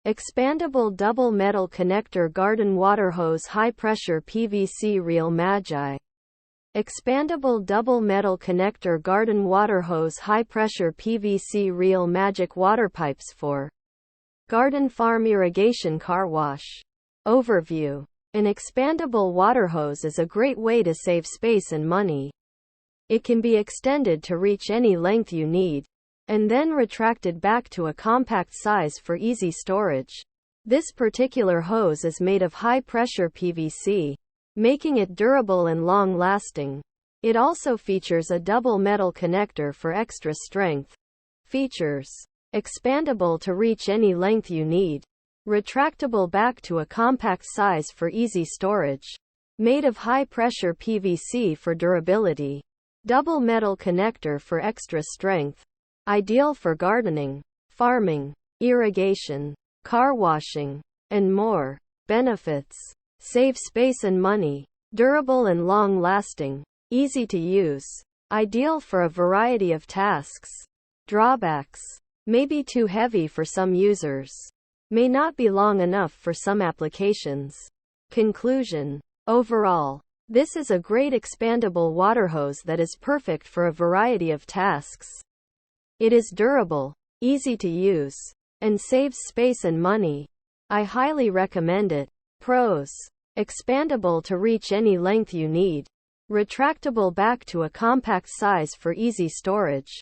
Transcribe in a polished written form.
Expandable double metal connector garden water hose high pressure PVC Real Magi. Expandable double metal connector garden water hose high pressure PVC Real Magic water pipes for garden farm irrigation car wash. Overview. An expandable water hose is a great way to save space and money. It can be extended to reach any length you need, and then retracted back to a compact size for easy storage. This particular hose is made of high-pressure PVC, making it durable and long-lasting. It also features a double metal connector for extra strength. Features: expandable to reach any length you need, retractable back to a compact size for easy storage, made of high-pressure PVC for durability, double metal connector for extra strength. Ideal for gardening, farming, irrigation, car washing, and more. Benefits: save space and money, durable and long-lasting, easy to use, ideal for a variety of tasks. Drawbacks: may be too heavy for some users, may not be long enough for some applications. Conclusion: overall, this is a great expandable water hose that is perfect for a variety of tasks. It is durable, easy to use, and saves space and money. I highly recommend it. Pros: expandable to reach any length you need, retractable back to a compact size for easy storage.